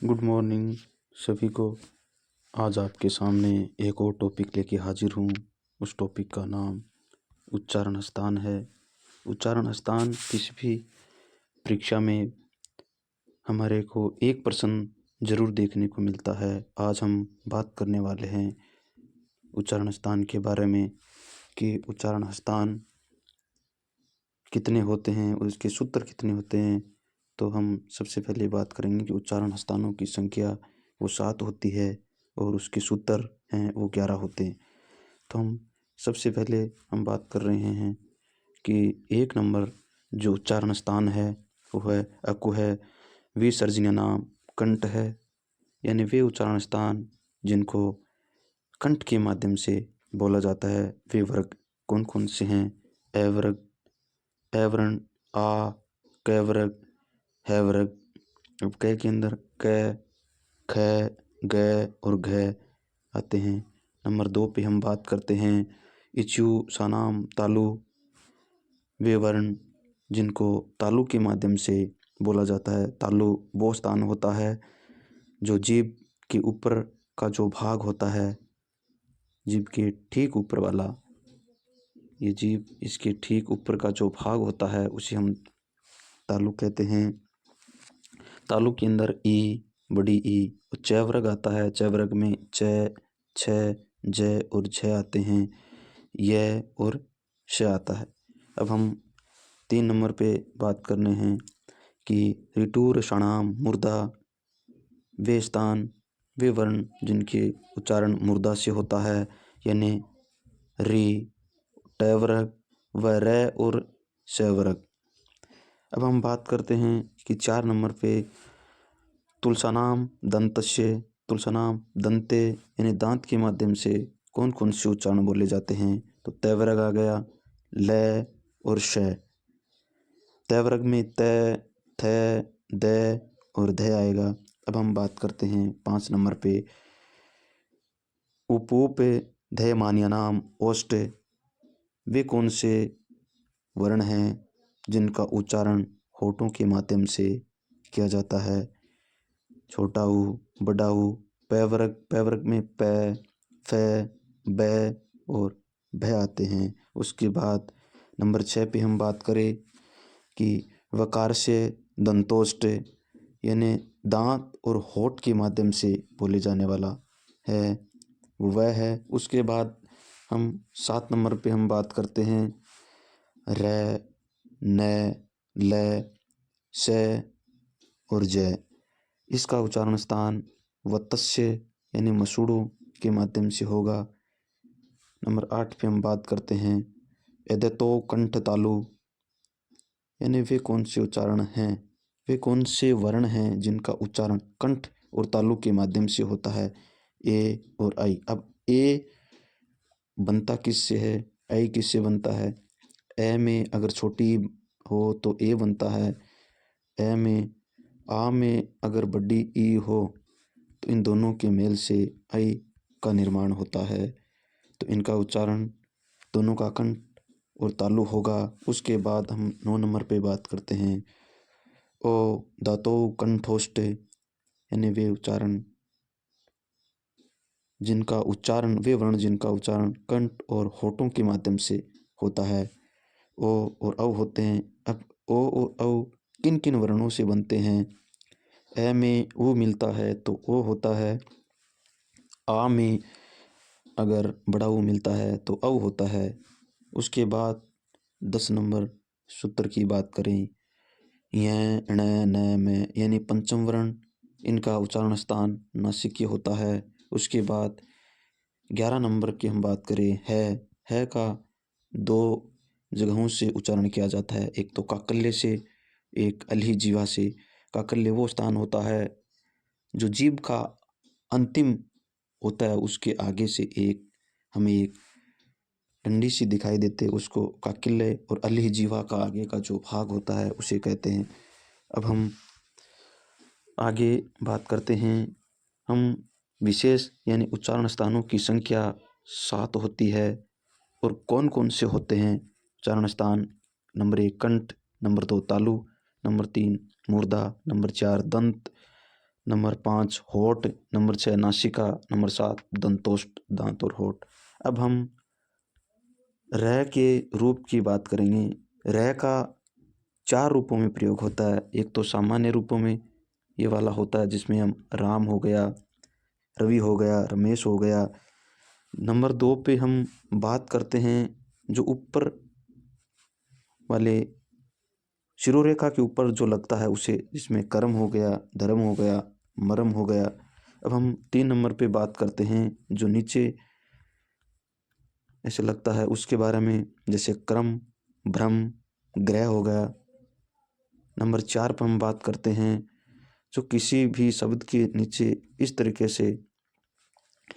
Good morning सभी को। आज आपके सामने एक और टॉपिक लेके हाजिर हूँ। उस टॉपिक का नाम उच्चारण स्थान है। उच्चारण स्थान किसी भी परीक्षा में हमारे को एक प्रश्न जरूर देखने को मिलता है। आज हम बात करने वाले हैं उच्चारण स्थान के बारे में कि उच्चारण स्थान कितने होते हैं और उसके सूत्र कितने होते हैं। तो हम सबसे पहले बात करेंगे कि उच्चारण स्थानों की संख्या वो 7 होती है और उसके सूत्र हैं वो 11 होते हैं। तो हम सबसे पहले हम बात कर रहे हैं कि 1 नंबर जो उच्चारण स्थान है वो है अकु है। विसर्जनीय नाम कंठ है, यानी वे उच्चारण स्थान जिनको कंठ के माध्यम से बोला जाता है। वे वर्ग कौन कौन से हैं? ए वर्ग, ए वर्ण, आ, क वर्ग, है वर्ग। अब क के अंदर क, ख, ग और घ आते हैं। नंबर 2 पे हम बात करते हैं इचु, सानाम, तालु। वे वर्ण जिनको तालु के माध्यम से बोला जाता है। तालु वो स्थान होता है जो जीभ के ऊपर का जो भाग होता है, जीभ के ठीक ऊपर वाला, ये जीभ इसके ठीक ऊपर का जो भाग होता है उसे हम तालु कहते हैं। तालु के अंदर ई, बड़ी ई और च वर्ग आता है। च वर्ग में च, छ, ज और झ आते हैं। य और श आता है। अब हम 3 नंबर पे बात करने हैं कि ऋटु, षणाम, मूर्धा। वे स्थान, वे वर्ण जिनके उच्चारण मूर्धा से होता है, यानी री, ट वर्ग व र और श वर्ग। अब हम बात करते हैं कि 4 नंबर पे तुलसानाम दंतस्य। तुलसानाम दंते यानी दांत के माध्यम से कौन कौन से उच्चारण बोले जाते हैं? तो त वर्ग आ गया, ल और श। त वर्ग में त, थ, द और ध आएगा। अब हम बात करते हैं 5 नंबर पे उपूप ध मान्य नाम ओष्ठ। वे कौन से वर्ण हैं जिनका उच्चारण होठों के माध्यम से किया जाता है? छोटा ऊ, बड़ा ऊ। प वर्ग में प, फ, ब और भ आते हैं। उसके बाद नंबर 6 पे हम बात करें कि वकार से दंतोष्ठ, यानी दांत और होठ के माध्यम से बोले जाने वाला है वह है। उसके बाद हम 7 नंबर पे हम बात करते हैं र, न, ल, स और ज। इसका उच्चारण स्थान वत्स्य यानी मसूड़ों के माध्यम से होगा। नंबर 8 पे हम बात करते हैं एदतो कंठ तालु, यानी वे कौन से उच्चारण हैं, वे कौन से वर्ण हैं जिनका उच्चारण कंठ और तालु के माध्यम से होता है? ए और आई। अब ए बनता किससे है, आई किससे बनता है? ए में अगर छोटी हो तो ए बनता है। ए में, आ में अगर बड़ी ई हो तो इन दोनों के मेल से आई का निर्माण होता है। तो इनका उच्चारण दोनों का कंठ और तालु होगा। उसके बाद हम 9 नंबर पे बात करते हैं ओ दातो कंठोष्ठ, यानी वे वर्ण जिनका उच्चारण कंठ और होठों के माध्यम से होता है। ओ और औ होते हैं। अब ओ और औ किन किन वर्णों से बनते हैं? ए में ऊ मिलता है तो ओ होता है। आ में अगर बड़ा ऊ मिलता है तो औ होता है। उसके बाद 10 नंबर सूत्र की बात करें, य, ण, न, में, यानी पंचम वर्ण, इनका उच्चारण स्थान नासिक होता है। उसके बाद 11 नंबर की हम बात करें है का 2 जगहों से उच्चारण किया जाता है, एक तो काकल्य से, एक अलही जीवा से। काकल्य वो स्थान होता है जो जीभ का अंतिम होता है, उसके आगे से हमें एक डंडी सी दिखाई देते है, उसको काकल्य। और अलही जीवा का आगे का जो भाग होता है उसे कहते हैं। अब हम आगे बात करते हैं, हम विशेष यानी उच्चारण स्थानों की संख्या 7 होती है और कौन कौन से होते हैं उच्चारण स्थान? नंबर 1 कंठ, नंबर 2 तालु, नंबर 3 मूर्धा, नंबर 4 दंत, नंबर 5 होठ, नंबर 6 नासिका, नंबर 7 दंतोष्ठ, दांत और होठ। अब हम र के रूप की बात करेंगे। र का 4 रूपों में प्रयोग होता है। एक तो सामान्य रूपों में ये वाला होता है जिसमें हम राम हो गया, रवि हो गया, रमेश हो गया। नंबर 2 पे हम बात करते हैं जो ऊपर वाले शिरोरेखा के ऊपर जो लगता है उसे, जिसमें कर्म हो गया, धर्म हो गया, मर्म हो गया। अब हम 3 नंबर पे बात करते हैं जो नीचे ऐसे लगता है उसके बारे में, जैसे क्रम, भ्रम, ग्रह हो गया। नंबर 4 पर हम बात करते हैं जो किसी भी शब्द के नीचे इस तरीके से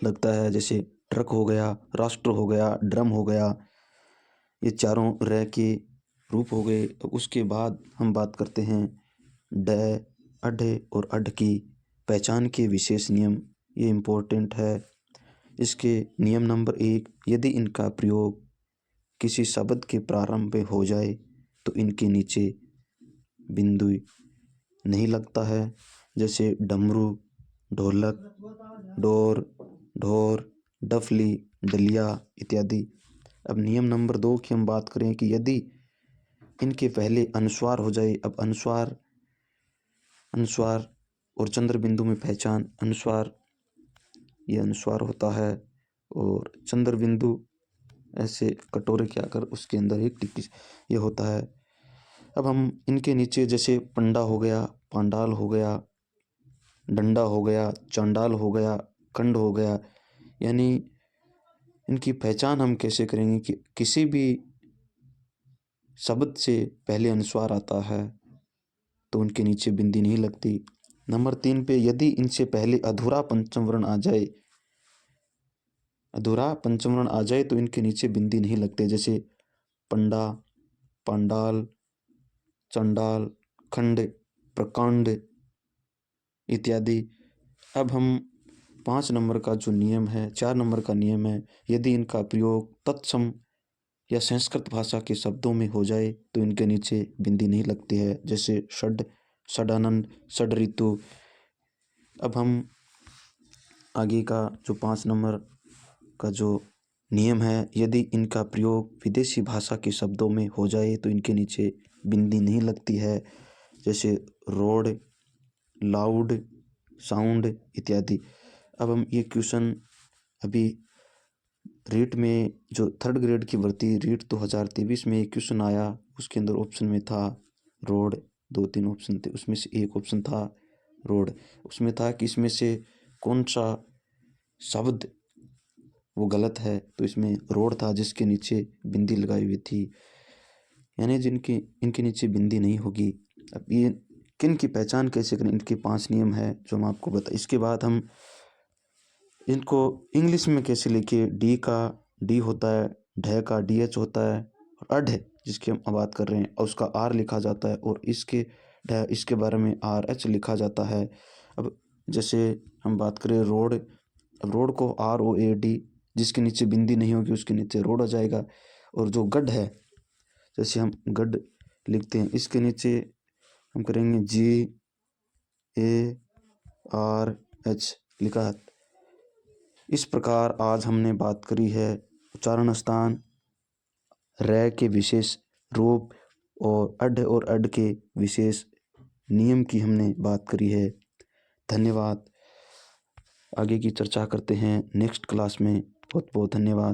लगता है, जैसे ट्रक हो गया, राष्ट्र हो गया, ड्रम हो गया। ये चारों र के रूप हो गए। उसके बाद हम बात करते हैं ड, अढ और अढ की पहचान के विशेष नियम। ये इम्पोर्टेंट है। इसके नियम नंबर 1, यदि इनका प्रयोग किसी शब्द के प्रारंभ में हो जाए तो इनके नीचे बिंदु नहीं लगता है, जैसे डमरू, ढोलक, डोर, ढोर, डफली, डलिया इत्यादि। अब नियम नंबर 2 की हम बात करें कि यदि इनके पहले अनुस्वार हो जाए। अब अनुस्वार और चंद्र बिंदु में पहचान। अनुस्वार, ये अनुस्वार होता है और चंद्र बिंदु ऐसे कटोरे के आकर उसके अंदर एक टिक्की ये होता है। अब हम इनके नीचे जैसे पंडा हो गया, पांडाल हो गया, डंडा हो गया, चांडाल हो गया, खंड हो गया, यानी इनकी पहचान हम कैसे करेंगे कि किसी भी शब्द से पहले अनुस्वार आता है तो उनके नीचे बिंदी नहीं लगती। नंबर 3 पे यदि इनसे पहले अधूरा पंचम वर्ण आ जाए, तो इनके नीचे बिंदी नहीं लगते, जैसे पंडा, पांडाल, चंडाल, खंड, प्रकांड इत्यादि। अब हम 5 नंबर का जो नियम है, 4 नंबर का नियम है, यदि इनका प्रयोग तत्सम या संस्कृत भाषा के शब्दों में हो जाए तो इनके नीचे बिंदी नहीं लगती है, जैसे षड, षडानंद, षड ऋतु। अब हम आगे का जो 5 नंबर का जो नियम है, यदि इनका प्रयोग विदेशी भाषा के शब्दों में हो जाए तो इनके नीचे बिंदी नहीं लगती है, जैसे रोड, लाउड, साउंड इत्यादि। अब हम ये क्वेश्चन अभी रीट में जो 3rd ग्रेड की भर्ती रीट 2023 में एक क्वेश्चन आया, उसके अंदर ऑप्शन में था रोड, 2-3 ऑप्शन थे, उसमें से एक ऑप्शन था रोड। उसमें था कि इसमें से कौन सा शब्द वो गलत है, तो इसमें रोड था जिसके नीचे बिंदी लगाई हुई थी, यानी इनके नीचे बिंदी नहीं होगी। अब ये किन की पहचान कैसे करें, इनके 5 नियम है जो हम आपको बता। इसके बाद हम इनको इंग्लिश में कैसे लिखे। डी का डी होता है, ढ का DH होता है, और अढ जिसकी हम बात कर रहे हैं और उसका R लिखा जाता है, और इसके बारे में RH लिखा जाता है। अब जैसे हम बात करें रोड, अब रोड को ROAD, जिसके नीचे बिंदी नहीं होगी उसके नीचे रोड आ जाएगा। और जो गढ़ है, जैसे हम गढ़ लिखते हैं, इसके नीचे हम करेंगे GARH लिखा है। इस प्रकार आज हमने बात करी है उच्चारण स्थान, र के विशेष रूप और अढ के विशेष नियम की हमने बात करी है। धन्यवाद। आगे की चर्चा करते हैं नेक्स्ट क्लास में। बहुत बहुत धन्यवाद।